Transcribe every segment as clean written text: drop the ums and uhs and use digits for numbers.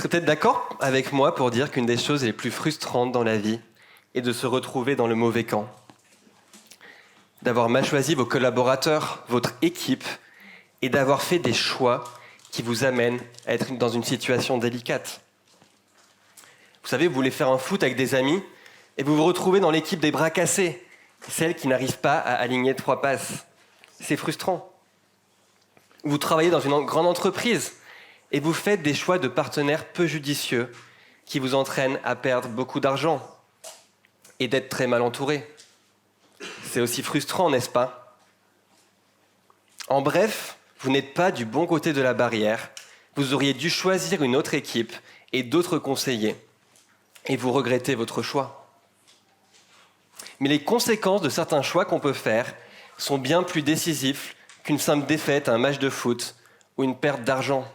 serez peut-être d'accord avec moi pour dire qu'une des choses les plus frustrantes dans la vie est de se retrouver dans le mauvais camp. D'avoir mal choisi vos collaborateurs, votre équipe, et d'avoir fait des choix qui vous amènent à être dans une situation délicate. Vous savez, vous voulez faire un foot avec des amis et vous vous retrouvez dans l'équipe des bras cassés, celle qui n'arrive pas à aligner 3 passes. C'est frustrant. Vous travaillez dans une grande entreprise et vous faites des choix de partenaires peu judicieux qui vous entraînent à perdre beaucoup d'argent et d'être très mal entouré. C'est aussi frustrant, n'est-ce pas ? En bref, vous n'êtes pas du bon côté de la barrière. Vous auriez dû choisir une autre équipe et d'autres conseillers. Et vous regrettez votre choix. Mais les conséquences de certains choix qu'on peut faire sont bien plus décisifs qu'une simple défaite à un match de foot ou une perte d'argent.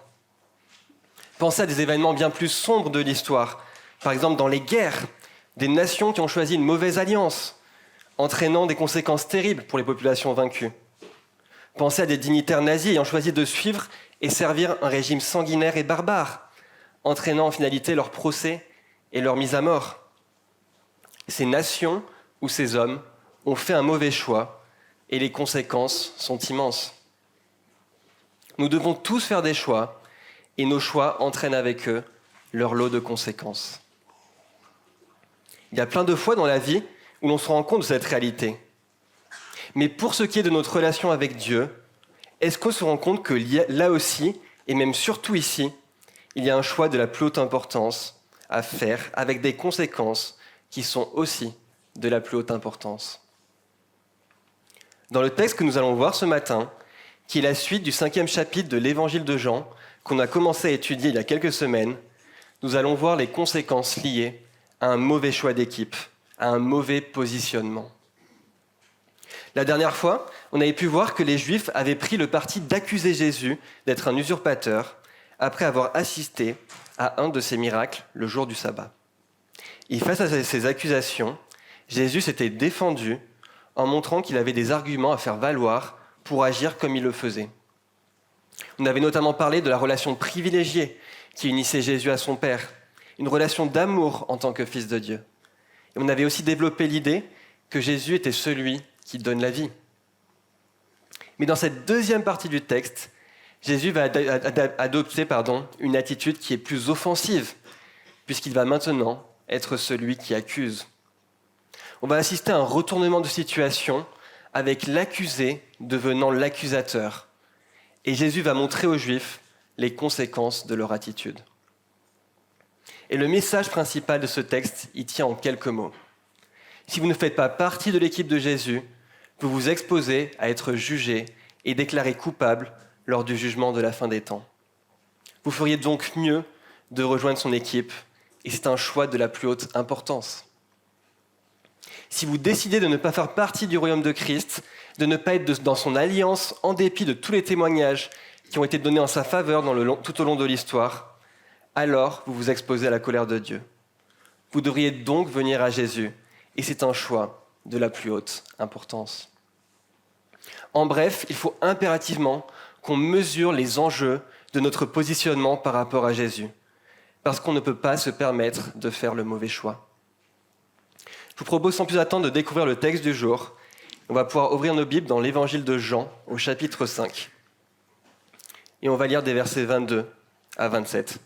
Pensez à des événements bien plus sombres de l'histoire. Par exemple, dans les guerres, des nations qui ont choisi une mauvaise alliance, entraînant des conséquences terribles pour les populations vaincues. Pensez à des dignitaires nazis ayant choisi de suivre et servir un régime sanguinaire et barbare, entraînant en finalité leur procès et leur mise à mort. Ces nations ou ces hommes ont fait un mauvais choix et les conséquences sont immenses. Nous devons tous faire des choix et nos choix entraînent avec eux leur lot de conséquences. Il y a plein de fois dans la vie où l'on se rend compte de cette réalité. Mais pour ce qui est de notre relation avec Dieu, est-ce qu'on se rend compte que là aussi, et même surtout ici, il y a un choix de la plus haute importance à faire avec des conséquences qui sont aussi de la plus haute importance. Dans le texte que nous allons voir ce matin, qui est la suite du 5e chapitre de l'Évangile de Jean, qu'on a commencé à étudier il y a quelques semaines, nous allons voir les conséquences liées à un mauvais choix d'équipe, à un mauvais positionnement. La dernière fois, on avait pu voir que les Juifs avaient pris le parti d'accuser Jésus d'être un usurpateur après avoir assisté à un de ses miracles le jour du sabbat. Et face à ces accusations, Jésus s'était défendu en montrant qu'il avait des arguments à faire valoir pour agir comme il le faisait. On avait notamment parlé de la relation privilégiée qui unissait Jésus à son Père, une relation d'amour en tant que Fils de Dieu. Et on avait aussi développé l'idée que Jésus était celui qui donne la vie. Mais dans cette deuxième partie du texte, Jésus va adopter une attitude qui est plus offensive, puisqu'il va maintenant être celui qui accuse. On va assister à un retournement de situation avec l'accusé devenant l'accusateur. Et Jésus va montrer aux Juifs les conséquences de leur attitude. Et le message principal de ce texte, il tient en quelques mots. Si vous ne faites pas partie de l'équipe de Jésus, vous vous exposez à être jugé et déclaré coupable lors du jugement de la fin des temps. Vous feriez donc mieux de rejoindre son équipe, et c'est un choix de la plus haute importance. Si vous décidez de ne pas faire partie du royaume de Christ, de ne pas être dans son alliance en dépit de tous les témoignages qui ont été donnés en sa faveur tout au long de l'histoire, alors vous vous exposez à la colère de Dieu. Vous devriez donc venir à Jésus, et c'est un choix de la plus haute importance. En bref, il faut impérativement qu'on mesure les enjeux de notre positionnement par rapport à Jésus, parce qu'on ne peut pas se permettre de faire le mauvais choix. Je vous propose sans plus attendre de découvrir le texte du jour. On va pouvoir ouvrir nos Bibles dans l'Évangile de Jean, au chapitre 5. Et on va lire des versets 22 à 27.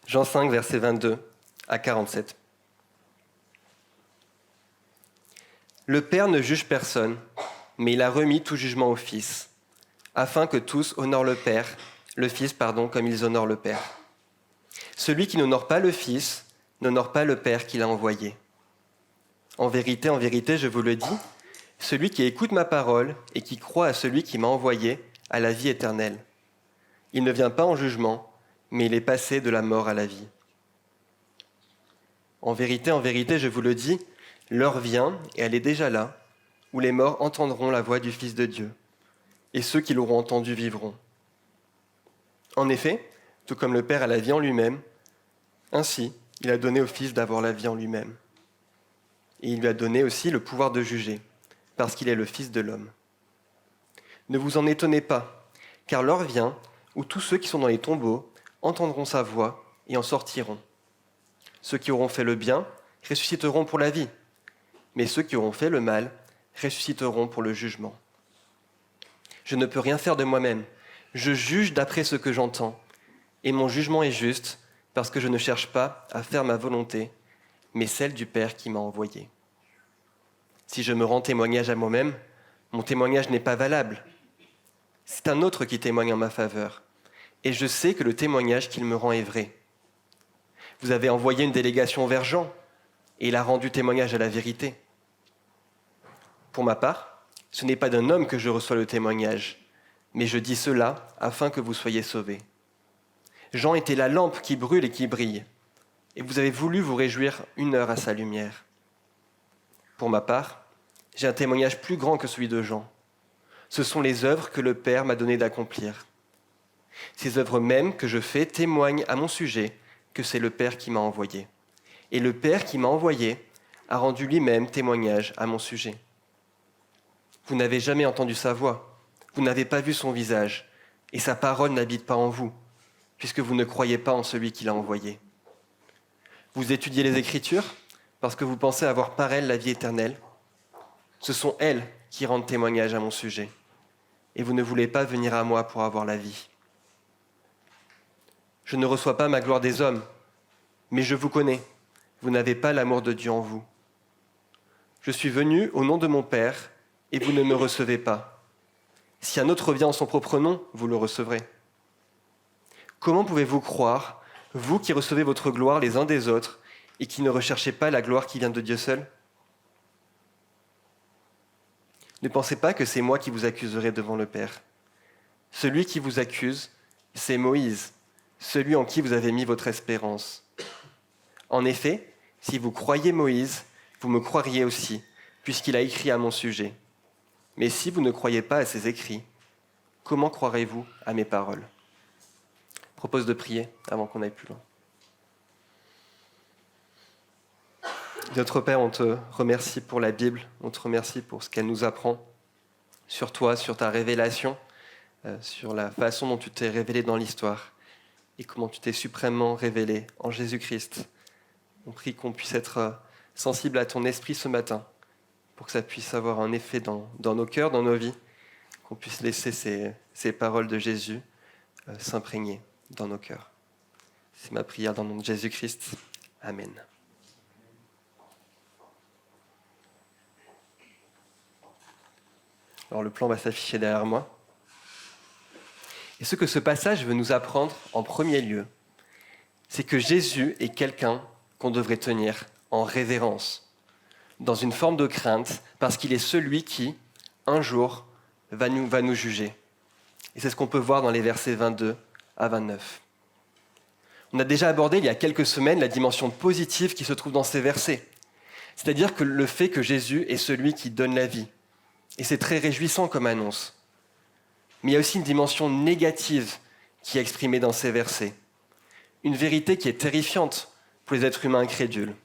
Jean 5, versets 22 à 47. Le Père ne juge personne, mais il a remis tout jugement au Fils, afin que tous honorent le Fils, comme ils honorent le Père. Celui qui n'honore pas le Fils n'honore pas le Père qui l'a envoyé. En vérité, je vous le dis, celui qui écoute ma parole et qui croit à celui qui m'a envoyé a la vie éternelle. Il ne vient pas en jugement, mais il est passé de la mort à la vie. En vérité, je vous le dis, l'heure vient, et elle est déjà là, où les morts entendront la voix du Fils de Dieu, et ceux qui l'auront entendu vivront. En effet, tout comme le Père a la vie en lui-même, Ainsi, il a donné au Fils d'avoir la vie en lui-même. Et il lui a donné aussi le pouvoir de juger, parce qu'il est le Fils de l'homme. Ne vous en étonnez pas, car l'heure vient où tous ceux qui sont dans les tombeaux entendront sa voix et en sortiront. Ceux qui auront fait le bien ressusciteront pour la vie, mais ceux qui auront fait le mal ressusciteront pour le jugement. Je ne peux rien faire de moi-même, je juge d'après ce que j'entends, et mon jugement est juste, parce que je ne cherche pas à faire ma volonté, mais celle du Père qui m'a envoyé. Si je me rends témoignage à moi-même, mon témoignage n'est pas valable. C'est un autre qui témoigne en ma faveur, et je sais que le témoignage qu'il me rend est vrai. Vous avez envoyé une délégation vers Jean, et il a rendu témoignage à la vérité. Pour ma part, ce n'est pas d'un homme que je reçois le témoignage, mais je dis cela afin que vous soyez sauvés. Jean était la lampe qui brûle et qui brille, et vous avez voulu vous réjouir une heure à sa lumière. Pour ma part, j'ai un témoignage plus grand que celui de Jean. Ce sont les œuvres que le Père m'a donné d'accomplir. Ces œuvres mêmes que je fais témoignent à mon sujet que c'est le Père qui m'a envoyé. Et le Père qui m'a envoyé a rendu lui-même témoignage à mon sujet. Vous n'avez jamais entendu sa voix, vous n'avez pas vu son visage, et sa parole n'habite pas en vous, puisque vous ne croyez pas en celui qui l'a envoyé. Vous étudiez les Écritures parce que vous pensez avoir par elles la vie éternelle. Ce sont elles qui rendent témoignage à mon sujet, et vous ne voulez pas venir à moi pour avoir la vie. Je ne reçois pas ma gloire des hommes, mais je vous connais, vous n'avez pas l'amour de Dieu en vous. Je suis venu au nom de mon Père, et vous ne me recevez pas. Si un autre vient en son propre nom, vous le recevrez. Comment pouvez-vous croire, vous qui recevez votre gloire les uns des autres, et qui ne recherchez pas la gloire qui vient de Dieu seul ? Ne pensez pas que c'est moi qui vous accuserai devant le Père. Celui qui vous accuse, c'est Moïse, celui en qui vous avez mis votre espérance. En effet, si vous croyez Moïse, vous me croiriez aussi, puisqu'il a écrit à mon sujet. Mais si vous ne croyez pas à ses écrits, comment croirez-vous à mes paroles ? Je propose de prier avant qu'on aille plus loin. Notre Père, on te remercie pour la Bible, on te remercie pour ce qu'elle nous apprend sur toi, sur ta révélation, sur la façon dont tu t'es révélé dans l'histoire et comment tu t'es suprêmement révélé en Jésus-Christ. On prie qu'on puisse être sensible à ton esprit ce matin pour que ça puisse avoir un effet dans nos cœurs, dans nos vies, qu'on puisse laisser ces paroles de Jésus s'imprégner dans nos cœurs. C'est ma prière dans le nom de Jésus-Christ. Amen. Alors le plan va s'afficher derrière moi. Et ce que ce passage veut nous apprendre en premier lieu, c'est que Jésus est quelqu'un qu'on devrait tenir en révérence, dans une forme de crainte, parce qu'il est celui qui, un jour, va nous juger. Et c'est ce qu'on peut voir dans les versets 22 à 29. On a déjà abordé il y a quelques semaines la dimension positive qui se trouve dans ces versets, c'est-à-dire que le fait que Jésus est celui qui donne la vie. Et c'est très réjouissant comme annonce. Mais il y a aussi une dimension négative qui est exprimée dans ces versets. Une vérité qui est terrifiante pour les êtres humains incrédules.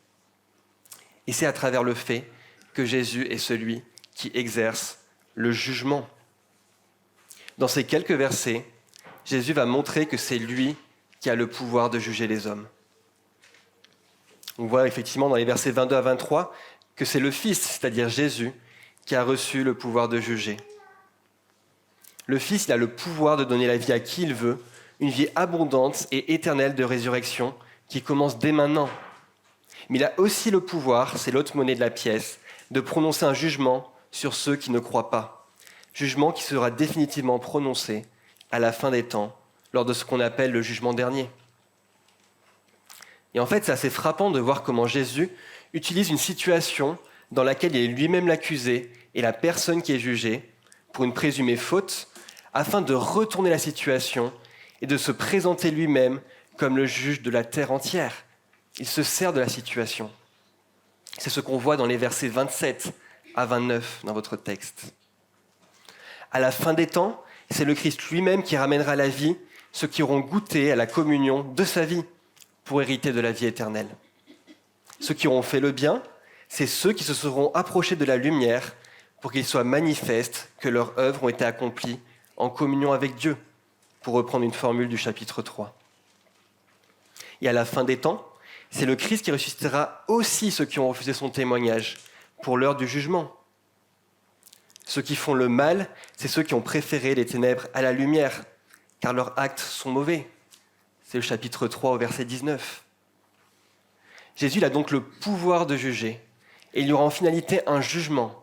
Et c'est à travers le fait que Jésus est celui qui exerce le jugement. Dans ces quelques versets, Jésus va montrer que c'est lui qui a le pouvoir de juger les hommes. On voit effectivement dans les versets 22 à 23 que c'est le Fils, c'est-à-dire Jésus, qui a reçu le pouvoir de juger. Le Fils, il a le pouvoir de donner la vie à qui il veut, une vie abondante et éternelle de résurrection qui commence dès maintenant. Mais il a aussi le pouvoir, c'est l'autre monnaie de la pièce, de prononcer un jugement sur ceux qui ne croient pas. Jugement qui sera définitivement prononcé à la fin des temps, lors de ce qu'on appelle le jugement dernier. Et en fait, c'est assez frappant de voir comment Jésus utilise une situation dans laquelle il est lui-même l'accusé et la personne qui est jugée pour une présumée faute, afin de retourner la situation et de se présenter lui-même comme le juge de la terre entière. Il se sert de la situation. C'est ce qu'on voit dans les versets 27 à 29 dans votre texte. À la fin des temps, c'est le Christ lui-même qui ramènera à la vie ceux qui auront goûté à la communion de sa vie, pour hériter de la vie éternelle. Ceux qui auront fait le bien, c'est ceux qui se seront approchés de la lumière pour qu'il soit manifeste que leurs œuvres ont été accomplies en communion avec Dieu, pour reprendre une formule du chapitre 3. Et à la fin des temps, c'est le Christ qui ressuscitera aussi ceux qui ont refusé son témoignage pour l'heure du jugement. Ceux qui font le mal, c'est ceux qui ont préféré les ténèbres à la lumière, car leurs actes sont mauvais. C'est le chapitre 3 au verset 19. Jésus il a donc le pouvoir de juger, et il y aura en finalité un jugement,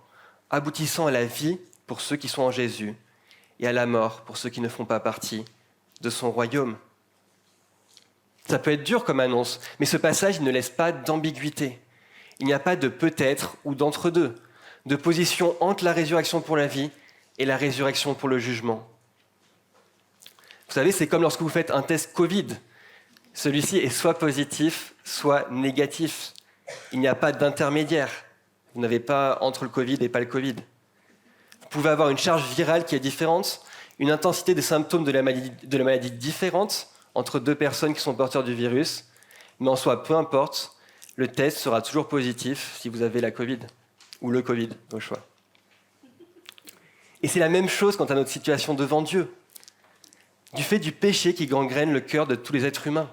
aboutissant à la vie pour ceux qui sont en Jésus, et à la mort pour ceux qui ne font pas partie de son royaume. Ça peut être dur comme annonce, mais ce passage il ne laisse pas d'ambiguïté. Il n'y a pas de peut-être ou d'entre-deux, de position entre la résurrection pour la vie et la résurrection pour le jugement. Vous savez, c'est comme lorsque vous faites un test Covid. Celui-ci est soit positif, soit négatif. Il n'y a pas d'intermédiaire. Vous n'avez pas entre le Covid et pas le Covid. Vous pouvez avoir une charge virale qui est différente, une intensité des symptômes de la maladie différente entre deux personnes qui sont porteurs du virus, mais en soi, peu importe, le test sera toujours positif si vous avez la Covid ou le Covid, au choix. Et c'est la même chose quant à notre situation devant Dieu. Du fait du péché qui gangrène le cœur de tous les êtres humains.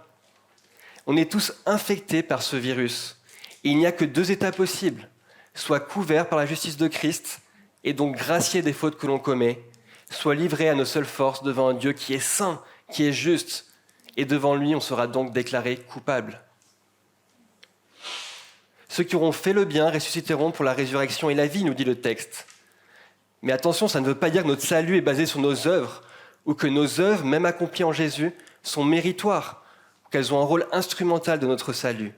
On est tous infectés par ce virus. Et il n'y a que deux états possibles. Soit couverts par la justice de Christ, et donc graciés des fautes que l'on commet, soit livrés à nos seules forces devant un Dieu qui est saint, qui est juste, et devant lui on sera donc déclaré coupable. Ceux qui auront fait le bien ressusciteront pour la résurrection et la vie, nous dit le texte. Mais attention, ça ne veut pas dire que notre salut est basé sur nos œuvres, ou que nos œuvres, même accomplies en Jésus, sont méritoires, ou qu'elles ont un rôle instrumental de notre salut.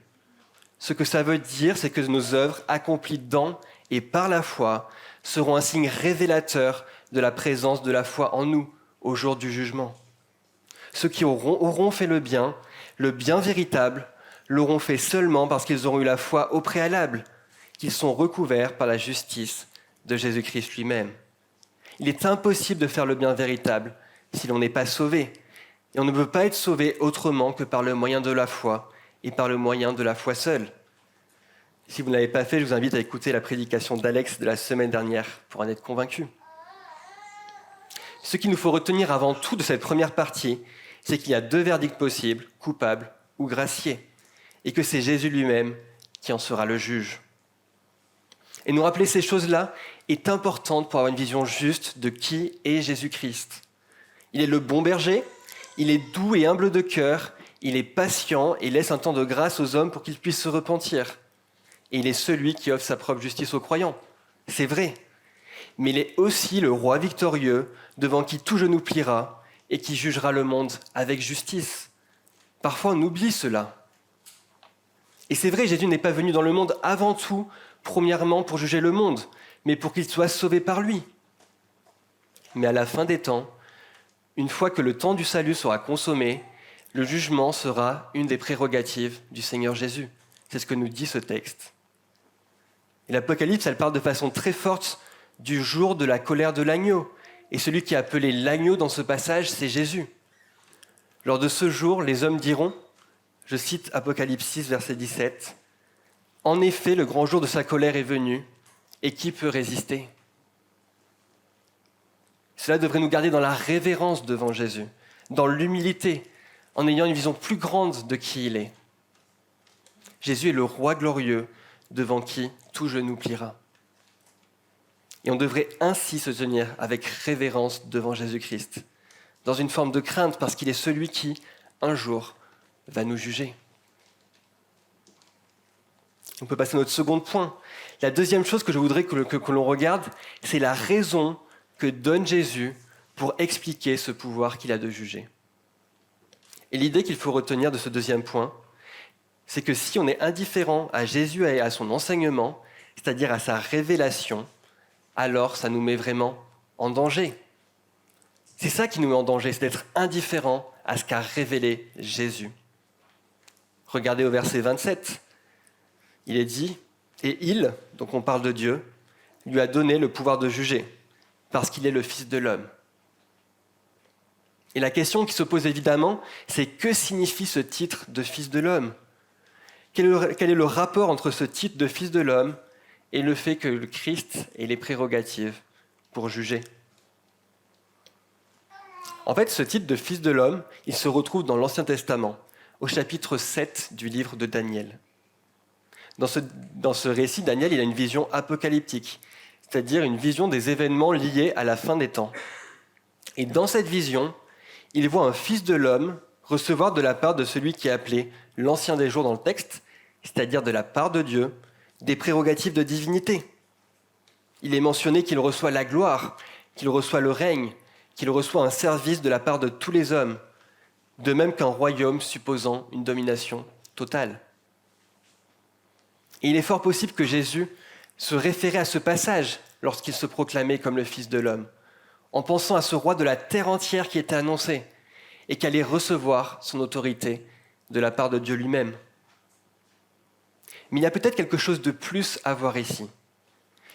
Ce que ça veut dire, c'est que nos œuvres, accomplies dans et par la foi, seront un signe révélateur de la présence de la foi en nous, au jour du jugement. Ceux qui auront fait le bien véritable, l'auront fait seulement parce qu'ils auront eu la foi au préalable, qu'ils sont recouverts par la justice de Jésus-Christ lui-même. Il est impossible de faire le bien véritable si l'on n'est pas sauvé. Et on ne peut pas être sauvé autrement que par le moyen de la foi et par le moyen de la foi seule. Si vous ne l'avez pas fait, je vous invite à écouter la prédication d'Alex de la semaine dernière pour en être convaincu. Ce qu'il nous faut retenir avant tout de cette première partie, c'est qu'il y a deux verdicts possibles, coupable ou gracié, et que c'est Jésus lui-même qui en sera le juge. Et nous rappeler ces choses-là est important pour avoir une vision juste de qui est Jésus-Christ. Il est le bon berger, il est doux et humble de cœur, il est patient et laisse un temps de grâce aux hommes pour qu'ils puissent se repentir. Et il est celui qui offre sa propre justice aux croyants. C'est vrai. Mais il est aussi le roi victorieux devant qui tout genou pliera et qui jugera le monde avec justice. Parfois on oublie cela. Et c'est vrai, Jésus n'est pas venu dans le monde avant tout, premièrement pour juger le monde, mais pour qu'il soit sauvé par lui. Mais à la fin des temps, une fois que le temps du salut sera consommé, le jugement sera une des prérogatives du Seigneur Jésus. C'est ce que nous dit ce texte. Et l'Apocalypse, elle parle de façon très forte du jour de la colère de l'agneau. Et celui qui est appelé l'agneau dans ce passage, c'est Jésus. Lors de ce jour, les hommes diront, je cite Apocalypse 6, verset 17, « En effet, le grand jour de sa colère est venu, et qui peut résister ?» Cela devrait nous garder dans la révérence devant Jésus, dans l'humilité, en ayant une vision plus grande de qui il est. Jésus est le roi glorieux devant qui tout genou pliera. Et on devrait ainsi se tenir avec révérence devant Jésus-Christ, dans une forme de crainte parce qu'il est celui qui, un jour, va nous juger. On peut passer à notre second point. La deuxième chose que je voudrais que l'on regarde, c'est la raison que donne Jésus pour expliquer ce pouvoir qu'il a de juger. Et l'idée qu'il faut retenir de ce deuxième point, c'est que si on est indifférent à Jésus et à son enseignement, c'est-à-dire à sa révélation, alors ça nous met vraiment en danger. C'est ça qui nous met en danger, c'est d'être indifférent à ce qu'a révélé Jésus. Regardez au verset 27. Il est dit, et il, donc on parle de Dieu, lui a donné le pouvoir de juger, parce qu'il est le Fils de l'homme. Et la question qui se pose évidemment, c'est que signifie ce titre de Fils de l'homme ? Quel est le rapport entre ce titre de Fils de l'homme et le fait que le Christ ait les prérogatives pour juger ? En fait, ce titre de Fils de l'homme, il se retrouve dans l'Ancien Testament, au chapitre 7 du livre de Daniel. Dans ce récit, Daniel il a une vision apocalyptique, c'est-à-dire une vision des événements liés à la fin des temps. Et dans cette vision, il voit un Fils de l'homme recevoir de la part de celui qui est appelé l'Ancien des jours dans le texte, c'est-à-dire de la part de Dieu, des prérogatives de divinité. Il est mentionné qu'il reçoit la gloire, qu'il reçoit le règne, qu'il reçoit un service de la part de tous les hommes, de même qu'un royaume supposant une domination totale. Et il est fort possible que Jésus se référait à ce passage lorsqu'il se proclamait comme le Fils de l'homme, en pensant à ce roi de la terre entière qui était annoncé et qui allait recevoir son autorité de la part de Dieu lui-même. Mais il y a peut-être quelque chose de plus à voir ici,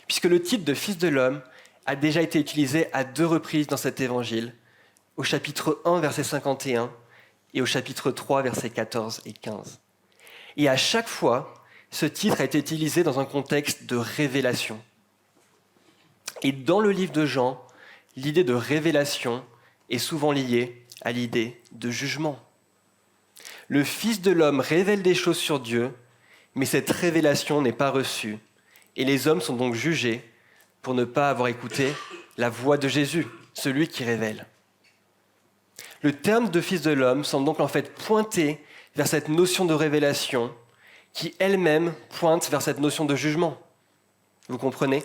puisque le titre de Fils de l'homme a déjà été utilisé à 2 reprises dans cet évangile, au chapitre 1, verset 51, et au chapitre 3, versets 14 et 15. Et à chaque fois, ce titre a été utilisé dans un contexte de révélation. Et dans le livre de Jean, l'idée de révélation est souvent liée à l'idée de jugement. Le Fils de l'homme révèle des choses sur Dieu, mais cette révélation n'est pas reçue. Et les hommes sont donc jugés pour ne pas avoir écouté la voix de Jésus, celui qui révèle. Le terme de Fils de l'homme semble donc en fait pointer vers cette notion de révélation qui elle-même pointe vers cette notion de jugement. Vous comprenez ?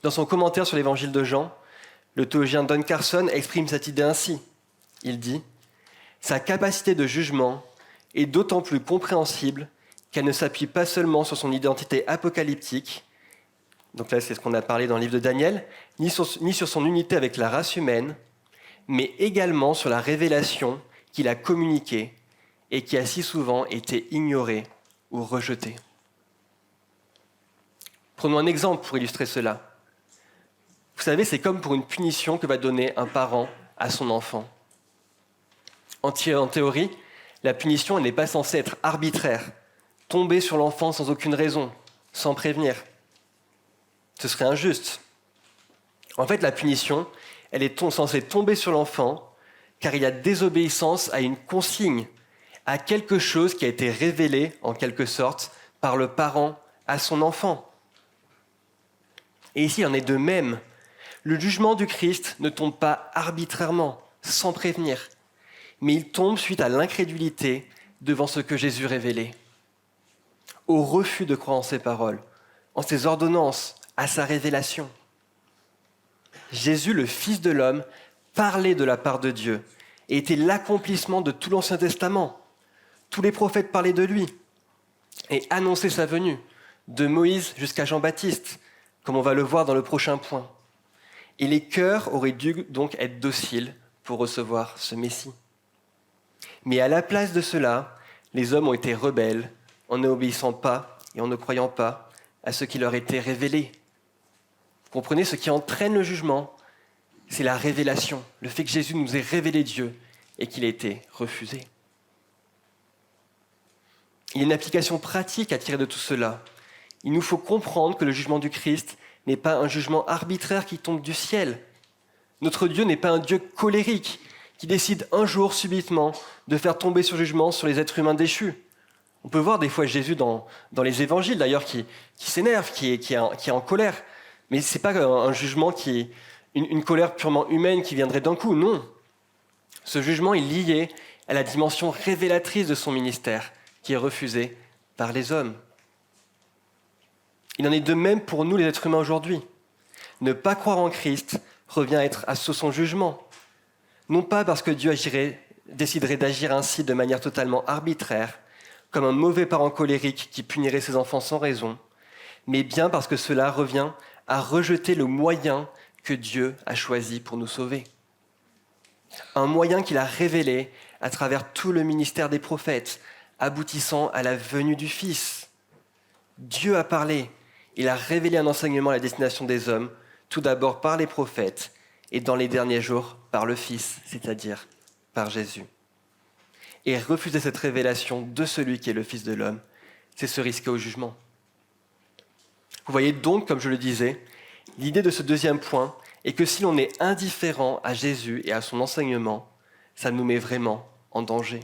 Dans son commentaire sur l'évangile de Jean, le théologien Don Carson exprime cette idée ainsi. Il dit « Sa capacité de jugement est d'autant plus compréhensible qu'elle ne s'appuie pas seulement sur son identité apocalyptique, donc là c'est ce qu'on a parlé dans le livre de Daniel, ni sur son unité avec la race humaine, mais également sur la révélation qu'il a communiquée et qui a si souvent été ignorée ou rejetée. » Prenons un exemple pour illustrer cela. Vous savez, c'est comme pour une punition que va donner un parent à son enfant. En théorie, la punition elle n'est pas censée être arbitraire, tomber sur l'enfant sans aucune raison, sans prévenir. Ce serait injuste. En fait, la punition, elle est censée tomber sur l'enfant car il y a désobéissance à une consigne, à quelque chose qui a été révélé, en quelque sorte, par le parent à son enfant. Et ici, il en est de même. Le jugement du Christ ne tombe pas arbitrairement, sans prévenir, mais il tombe suite à l'incrédulité devant ce que Jésus révélait, au refus de croire en ses paroles, en ses ordonnances, à sa révélation. Jésus, le Fils de l'homme, parlait de la part de Dieu et était l'accomplissement de tout l'Ancien Testament. Tous les prophètes parlaient de lui et annonçaient sa venue, de Moïse jusqu'à Jean-Baptiste, comme on va le voir dans le prochain point. Et les cœurs auraient dû donc être dociles pour recevoir ce Messie. Mais à la place de cela, les hommes ont été rebelles en n'obéissant pas et en ne croyant pas à ce qui leur était révélé. Vous comprenez, ce qui entraîne le jugement, c'est la révélation, le fait que Jésus nous ait révélé Dieu et qu'il ait été refusé. Il y a une application pratique à tirer de tout cela. Il nous faut comprendre que le jugement du Christ n'est pas un jugement arbitraire qui tombe du ciel. Notre Dieu n'est pas un Dieu colérique qui décide un jour subitement de faire tomber son jugement sur les êtres humains déchus. On peut voir des fois Jésus dans les évangiles d'ailleurs qui s'énerve, qui est en colère. Mais ce n'est pas un jugement une colère purement humaine qui viendrait d'un coup, non. Ce jugement est lié à la dimension révélatrice de son ministère qui est refusée par les hommes. Il en est de même pour nous les êtres humains aujourd'hui. Ne pas croire en Christ revient à être sous son jugement. Non pas parce que Dieu déciderait d'agir ainsi de manière totalement arbitraire, comme un mauvais parent colérique qui punirait ses enfants sans raison, mais bien parce que cela revient à rejeter le moyen que Dieu a choisi pour nous sauver. Un moyen qu'il a révélé à travers tout le ministère des prophètes, aboutissant à la venue du Fils. Dieu a parlé. Il a révélé un enseignement à la destination des hommes, tout d'abord par les prophètes, et dans les derniers jours par le Fils, c'est-à-dire par Jésus. Et refuser cette révélation de celui qui est le Fils de l'homme, c'est se risquer au jugement. Vous voyez donc, comme je le disais, l'idée de ce deuxième point est que si l'on est indifférent à Jésus et à son enseignement, ça nous met vraiment en danger.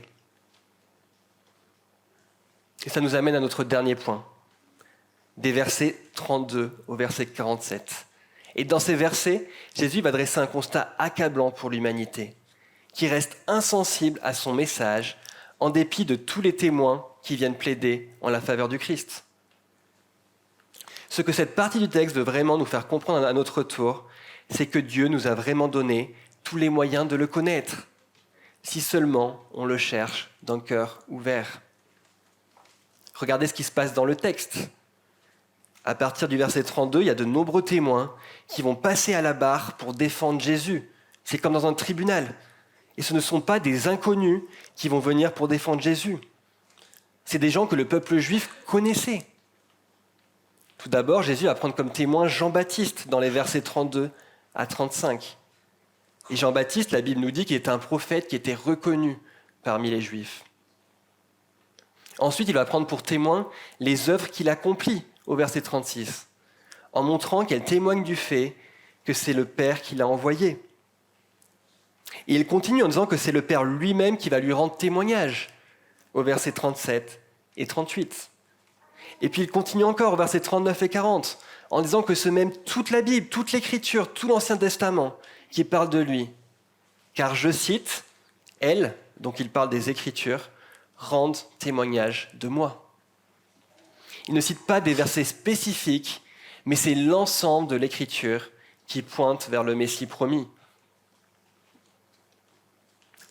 Et ça nous amène à notre dernier point, des versets 32 au verset 47. Et dans ces versets, Jésus va dresser un constat accablant pour l'humanité, qui reste insensible à son message en dépit de tous les témoins qui viennent plaider en la faveur du Christ. Ce que cette partie du texte veut vraiment nous faire comprendre à notre tour, c'est que Dieu nous a vraiment donné tous les moyens de le connaître, si seulement on le cherche d'un cœur ouvert. Regardez ce qui se passe dans le texte. À partir du verset 32, il y a de nombreux témoins qui vont passer à la barre pour défendre Jésus. C'est comme dans un tribunal. Et ce ne sont pas des inconnus qui vont venir pour défendre Jésus. C'est des gens que le peuple juif connaissait. Tout d'abord, Jésus va prendre comme témoin Jean-Baptiste dans les versets 32 à 35. Et Jean-Baptiste, la Bible nous dit qu'il était un prophète qui était reconnu parmi les Juifs. Ensuite, il va prendre pour témoin les œuvres qu'il accomplit au verset 36, en montrant qu'elles témoignent du fait que c'est le Père qui l'a envoyé. Et il continue en disant que c'est le Père lui-même qui va lui rendre témoignage au verset 37 et 38. Et puis il continue encore au verset 39 et 40 en disant que c'est même toute la Bible, toute l'Écriture, tout l'Ancien Testament qui parle de lui. Car je cite, « Elles », donc il parle des Écritures, « rendent témoignage de moi ». Il ne cite pas des versets spécifiques, mais c'est l'ensemble de l'Écriture qui pointe vers le Messie promis.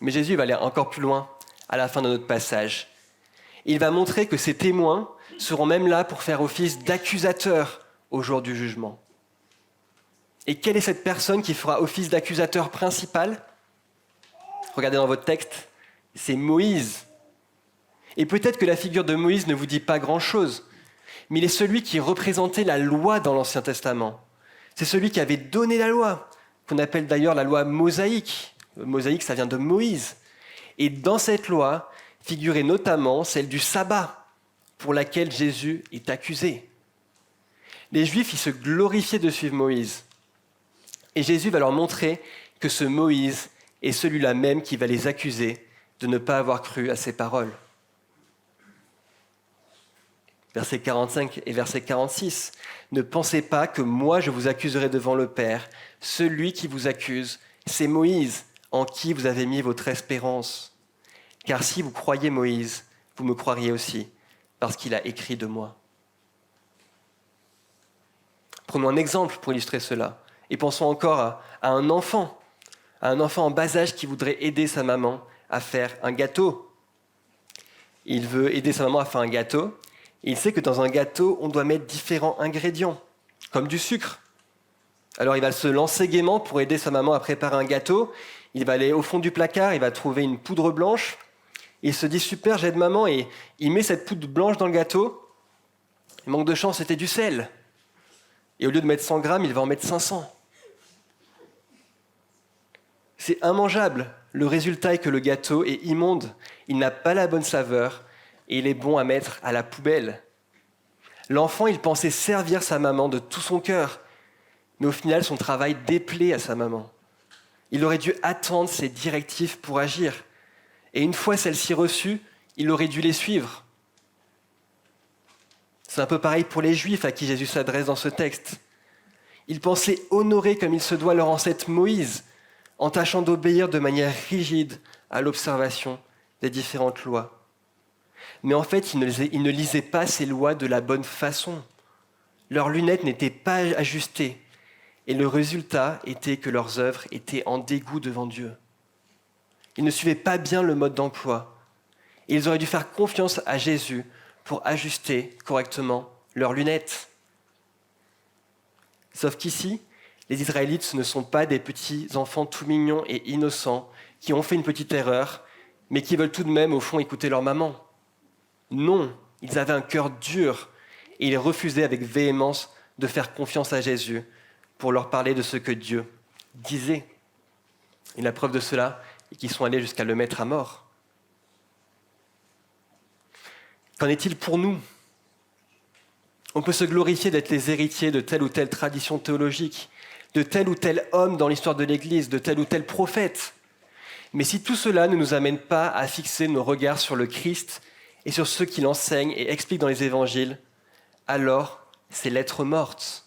Mais Jésus va aller encore plus loin à la fin de notre passage. Il va montrer que ces témoins seront même là pour faire office d'accusateurs au jour du jugement. Et quelle est cette personne qui fera office d'accusateur principal ? Regardez dans votre texte, c'est Moïse. Et peut-être que la figure de Moïse ne vous dit pas grand-chose, mais il est celui qui représentait la loi dans l'Ancien Testament. C'est celui qui avait donné la loi, qu'on appelle d'ailleurs la loi mosaïque. Mosaïque, ça vient de Moïse. Et dans cette loi figurait notamment celle du sabbat, pour laquelle Jésus est accusé. Les Juifs, ils se glorifiaient de suivre Moïse. Et Jésus va leur montrer que ce Moïse est celui-là même qui va les accuser de ne pas avoir cru à ses paroles. Versets 45 et verset 46. « Ne pensez pas que moi je vous accuserai devant le Père. Celui qui vous accuse, c'est Moïse, en qui vous avez mis votre espérance. Car si vous croyez Moïse, vous me croiriez aussi, parce qu'il a écrit de moi. » Prenons un exemple pour illustrer cela. Et pensons encore à un enfant en bas âge qui voudrait aider sa maman à faire un gâteau. Il veut aider sa maman à faire un gâteau, et il sait que dans un gâteau, on doit mettre différents ingrédients, comme du sucre. Alors il va se lancer gaiement pour aider sa maman à préparer un gâteau. Il va aller au fond du placard, il va trouver une poudre blanche. Il se dit « Super, j'aide maman » et il met cette poudre blanche dans le gâteau. Il manque de chance, c'était du sel. Et au lieu de mettre 100 grammes, il va en mettre 500. C'est immangeable. Le résultat est que le gâteau est immonde. Il n'a pas la bonne saveur et il est bon à mettre à la poubelle. L'enfant, il pensait servir sa maman de tout son cœur. Mais au final, son travail déplaît à sa maman. Il aurait dû attendre ses directives pour agir. Et une fois celles-ci reçues, il aurait dû les suivre. C'est un peu pareil pour les Juifs à qui Jésus s'adresse dans ce texte. Ils pensaient honorer comme il se doit leur ancêtre Moïse, en tâchant d'obéir de manière rigide à l'observation des différentes lois. Mais en fait, ils ne lisaient pas ces lois de la bonne façon. Leurs lunettes n'étaient pas ajustées. Et le résultat était que leurs œuvres étaient en dégoût devant Dieu. Ils ne suivaient pas bien le mode d'emploi. Et ils auraient dû faire confiance à Jésus pour ajuster correctement leurs lunettes. Sauf qu'ici, les Israélites, ce ne sont pas des petits enfants tout mignons et innocents qui ont fait une petite erreur, mais qui veulent tout de même, au fond, écouter leur maman. Non, ils avaient un cœur dur et ils refusaient avec véhémence de faire confiance à Jésus pour leur parler de ce que Dieu disaient. Et la preuve de cela est qu'ils sont allés jusqu'à le mettre à mort. Qu'en est-il pour nous ? On peut se glorifier d'être les héritiers de telle ou telle tradition théologique, de tel ou tel homme dans l'histoire de l'Église, de tel ou tel prophète. Mais si tout cela ne nous amène pas à fixer nos regards sur le Christ et sur ceux qu'il enseigne et explique dans les évangiles, alors c'est lettre morte.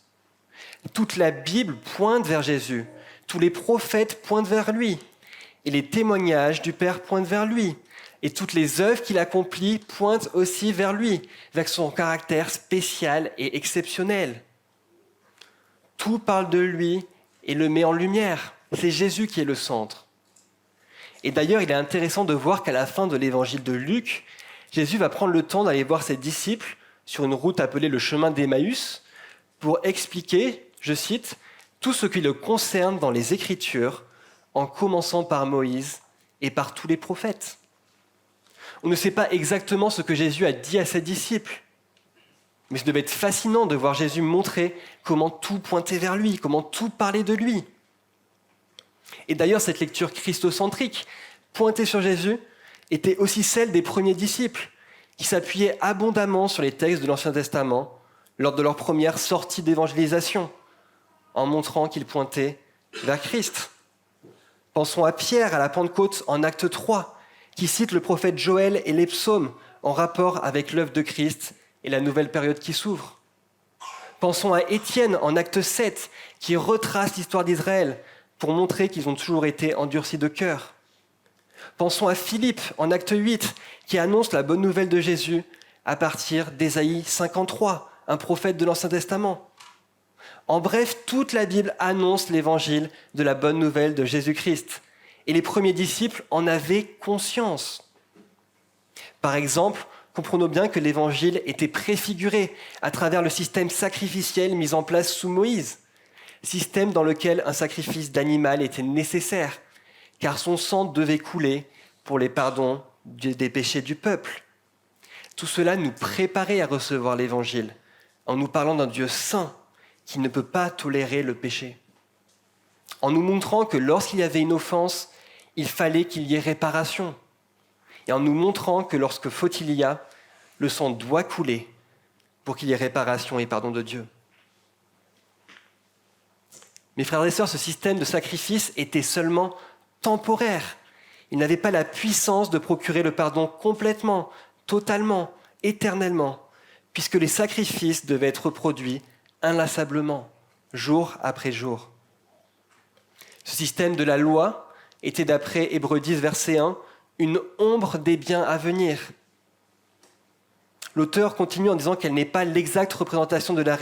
Toute la Bible pointe vers Jésus, tous les prophètes pointent vers lui, et les témoignages du Père pointent vers lui, et toutes les œuvres qu'il accomplit pointent aussi vers lui, vers son caractère spécial et exceptionnel. Tout parle de lui et le met en lumière. C'est Jésus qui est le centre. Et d'ailleurs, il est intéressant de voir qu'à la fin de l'évangile de Luc, Jésus va prendre le temps d'aller voir ses disciples sur une route appelée le chemin d'Emmaüs pour expliquer, je cite, tout ce qui le concerne dans les Écritures, en commençant par Moïse et par tous les prophètes. On ne sait pas exactement ce que Jésus a dit à ses disciples, mais ce devait être fascinant de voir Jésus montrer comment tout pointait vers lui, comment tout parlait de lui. Et d'ailleurs, cette lecture christocentrique, pointée sur Jésus, était aussi celle des premiers disciples, qui s'appuyaient abondamment sur les textes de l'Ancien Testament lors de leur première sortie d'évangélisation, en montrant qu'ils pointaient vers Christ. Pensons à Pierre à la Pentecôte en Acte 3, qui cite le prophète Joël et les psaumes en rapport avec l'œuvre de Christ et la nouvelle période qui s'ouvre. Pensons à Étienne en Acte 7, qui retrace l'histoire d'Israël pour montrer qu'ils ont toujours été endurcis de cœur. Pensons à Philippe en Acte 8, qui annonce la bonne nouvelle de Jésus à partir d'Ésaïe 53, un prophète de l'Ancien Testament. En bref, toute la Bible annonce l'évangile de la bonne nouvelle de Jésus-Christ. Et les premiers disciples en avaient conscience. Par exemple, comprenons bien que l'évangile était préfiguré à travers le système sacrificiel mis en place sous Moïse, système dans lequel un sacrifice d'animal était nécessaire, car son sang devait couler pour les pardons des péchés du peuple. Tout cela nous préparait à recevoir l'évangile, en nous parlant d'un Dieu saint qui ne peut pas tolérer le péché, en nous montrant que lorsqu'il y avait une offense, il fallait qu'il y ait réparation, et en nous montrant que lorsque faute il y a, le sang doit couler pour qu'il y ait réparation et pardon de Dieu. Mes frères et sœurs, ce système de sacrifice était seulement temporaire. Il n'avait pas la puissance de procurer le pardon complètement, totalement, éternellement, puisque les sacrifices devaient être produits inlassablement, jour après jour. Ce système de la loi était, d'après Hébreux 10, verset 1, une ombre des biens à venir. L'auteur continue en disant qu'elle n'est pas l'exacte représentation de la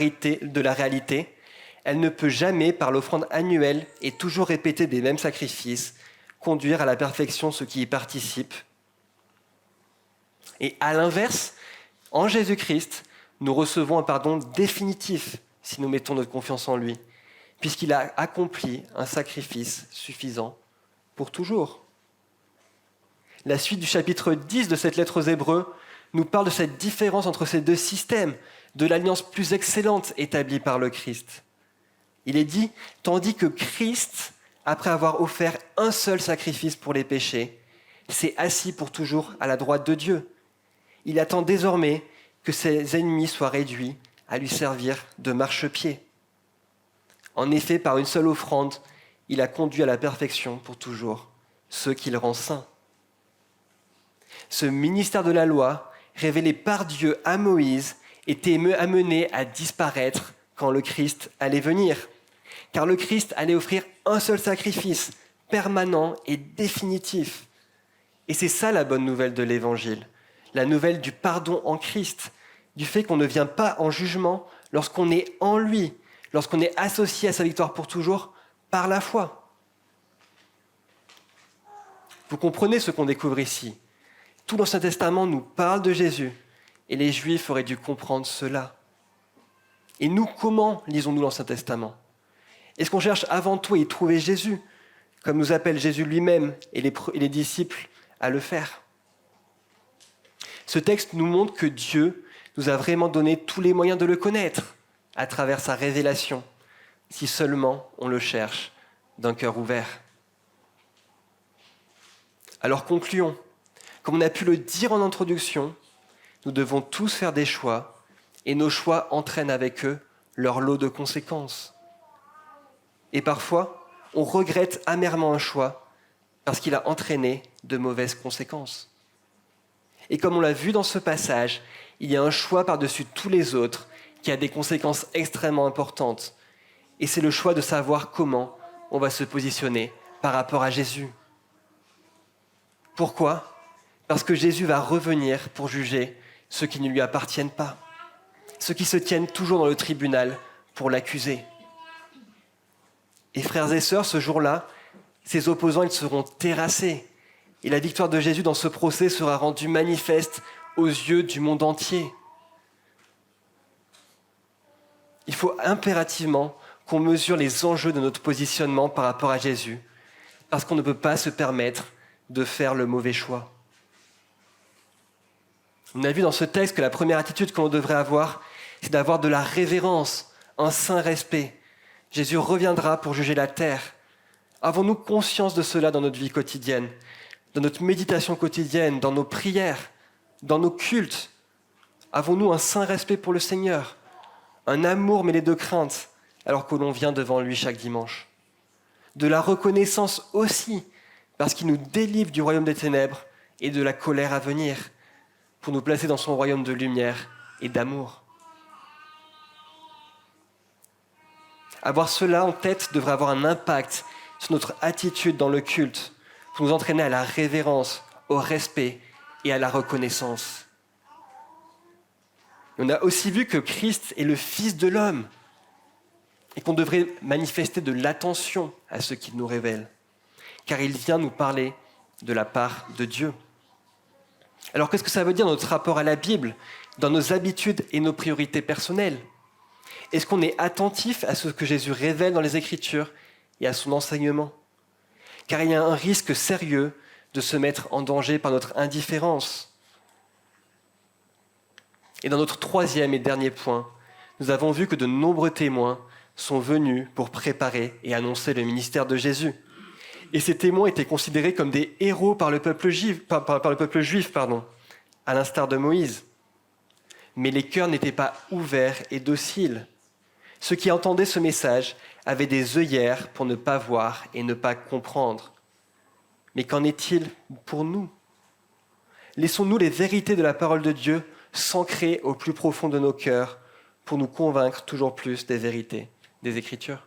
réalité. Elle ne peut jamais, par l'offrande annuelle et toujours répétée des mêmes sacrifices, conduire à la perfection ceux qui y participent. Et à l'inverse, en Jésus-Christ, nous recevons un pardon définitif si nous mettons notre confiance en lui, puisqu'il a accompli un sacrifice suffisant pour toujours. La suite du chapitre 10 de cette lettre aux Hébreux nous parle de cette différence entre ces deux systèmes, de l'alliance plus excellente établie par le Christ. Il est dit, tandis que Christ, après avoir offert un seul sacrifice pour les péchés, s'est assis pour toujours à la droite de Dieu. Il attend désormais que ses ennemis soient réduits à lui servir de marchepied. En effet, par une seule offrande, il a conduit à la perfection pour toujours ceux qu'il rend saints. Ce ministère de la loi, révélé par Dieu à Moïse, était amené à disparaître quand le Christ allait venir. Car le Christ allait offrir un seul sacrifice, permanent et définitif. Et c'est ça la bonne nouvelle de l'Évangile, la nouvelle du pardon en Christ, du fait qu'on ne vient pas en jugement lorsqu'on est en lui, lorsqu'on est associé à sa victoire pour toujours par la foi. Vous comprenez ce qu'on découvre ici. Tout l'Ancien Testament nous parle de Jésus, et les Juifs auraient dû comprendre cela. Et nous, comment lisons-nous l'Ancien Testament ? Est-ce qu'on cherche avant tout à y trouver Jésus, comme nous appelle Jésus lui-même et les disciples à le faire ? Ce texte nous montre que Dieu nous a vraiment donné tous les moyens de le connaître à travers sa révélation, si seulement on le cherche d'un cœur ouvert. Alors concluons. Comme on a pu le dire en introduction, nous devons tous faire des choix et nos choix entraînent avec eux leur lot de conséquences. Et parfois, on regrette amèrement un choix parce qu'il a entraîné de mauvaises conséquences. Et comme on l'a vu dans ce passage, il y a un choix par-dessus tous les autres qui a des conséquences extrêmement importantes. Et c'est le choix de savoir comment on va se positionner par rapport à Jésus. Pourquoi ? Parce que Jésus va revenir pour juger ceux qui ne lui appartiennent pas, ceux qui se tiennent toujours dans le tribunal pour l'accuser. Et frères et sœurs, ce jour-là, ses opposants, ils seront terrassés. Et la victoire de Jésus dans ce procès sera rendue manifeste aux yeux du monde entier. Il faut impérativement qu'on mesure les enjeux de notre positionnement par rapport à Jésus, parce qu'on ne peut pas se permettre de faire le mauvais choix. On a vu dans ce texte que la première attitude que l'on devrait avoir, c'est d'avoir de la révérence, un saint respect. Jésus reviendra pour juger la terre. Avons-nous conscience de cela dans notre vie quotidienne, dans notre méditation quotidienne, dans nos prières, dans nos cultes? Avons-nous un saint respect pour le Seigneur, un amour mêlé de crainte, alors que l'on vient devant lui chaque dimanche? De la reconnaissance aussi, parce qu'il nous délivre du royaume des ténèbres et de la colère à venir, pour nous placer dans son royaume de lumière et d'amour. Avoir cela en tête devrait avoir un impact sur notre attitude dans le culte, pour nous entraîner à la révérence, au respect et à la reconnaissance. On a aussi vu que Christ est le Fils de l'homme et qu'on devrait manifester de l'attention à ce qu'il nous révèle, car il vient nous parler de la part de Dieu. Alors qu'est-ce que ça veut dire notre rapport à la Bible, dans nos habitudes et nos priorités personnelles? Est-ce qu'on est attentif à ce que Jésus révèle dans les Écritures et à son enseignement? Car il y a un risque sérieux de se mettre en danger par notre indifférence. Et dans notre troisième et dernier point, nous avons vu que de nombreux témoins sont venus pour préparer et annoncer le ministère de Jésus. Et ces témoins étaient considérés comme des héros par le peuple juif, à l'instar de Moïse. Mais les cœurs n'étaient pas ouverts et dociles. Ceux qui entendaient ce message avaient des œillères pour ne pas voir et ne pas comprendre. Mais qu'en est-il pour nous? Laissons-nous les vérités de la parole de Dieu s'ancrer au plus profond de nos cœurs pour nous convaincre toujours plus des vérités des Écritures.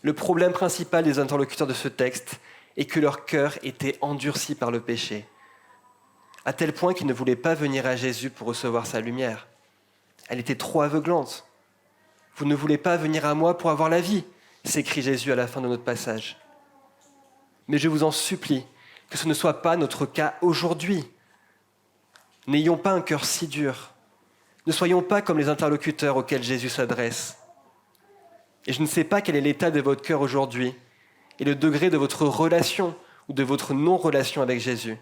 Le problème principal des interlocuteurs de ce texte est que leur cœur était endurci par le péché, à tel point qu'ils ne voulaient pas venir à Jésus pour recevoir sa lumière. Elle était trop aveuglante. « Vous ne voulez pas venir à moi pour avoir la vie », s'écrie Jésus à la fin de notre passage. Mais je vous en supplie, que ce ne soit pas notre cas aujourd'hui. N'ayons pas un cœur si dur. Ne soyons pas comme les interlocuteurs auxquels Jésus s'adresse. Et je ne sais pas quel est l'état de votre cœur aujourd'hui et le degré de votre relation ou de votre non-relation avec Jésus.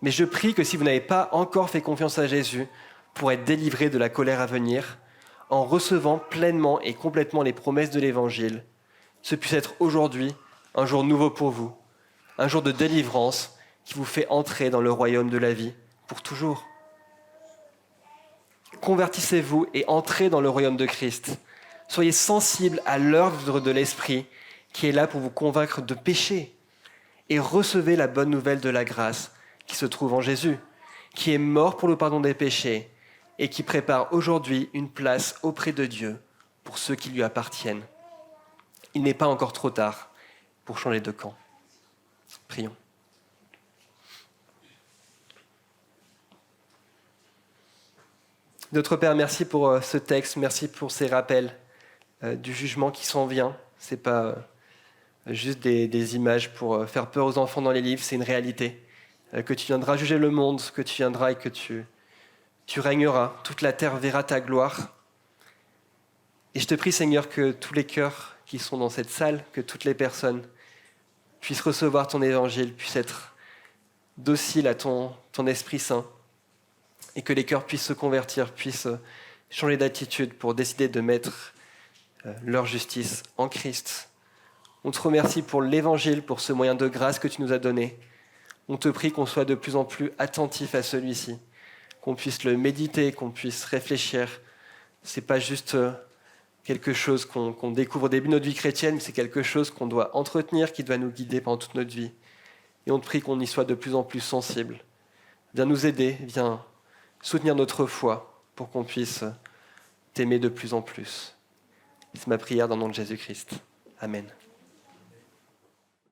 Mais je prie que si vous n'avez pas encore fait confiance à Jésus pour être délivré de la colère à venir, en recevant pleinement et complètement les promesses de l'Évangile, ce puisse être aujourd'hui un jour nouveau pour vous, un jour de délivrance qui vous fait entrer dans le royaume de la vie pour toujours. Convertissez-vous et entrez dans le royaume de Christ. Soyez sensibles à l'œuvre de l'Esprit qui est là pour vous convaincre de péché et recevez la bonne nouvelle de la grâce qui se trouve en Jésus, qui est mort pour le pardon des péchés et qui prépare aujourd'hui une place auprès de Dieu pour ceux qui lui appartiennent. Il n'est pas encore trop tard pour changer de camp. Prions. Notre Père, merci pour ce texte, merci pour ces rappels du jugement qui s'en vient. Ce n'est pas juste des images pour faire peur aux enfants dans les livres, c'est une réalité. Que tu viendras juger le monde, que tu viendras et que tu régneras. Toute la terre verra ta gloire. Et je te prie, Seigneur, que tous les cœurs qui sont dans cette salle, que toutes les personnes puissent recevoir ton évangile, puissent être dociles à ton Esprit Saint, et que les cœurs puissent se convertir, puissent changer d'attitude pour décider de mettre leur justice en Christ. On te remercie pour l'Évangile, pour ce moyen de grâce que tu nous as donné. On te prie qu'on soit de plus en plus attentif à celui-ci, qu'on puisse le méditer, qu'on puisse réfléchir. Ce n'est pas juste quelque chose qu'on découvre au début de notre vie chrétienne, mais c'est quelque chose qu'on doit entretenir, qui doit nous guider pendant toute notre vie. Et on te prie qu'on y soit de plus en plus sensible. Viens nous aider, viens soutenir notre foi pour qu'on puisse t'aimer de plus en plus. C'est ma prière dans le nom de Jésus-Christ. Amen.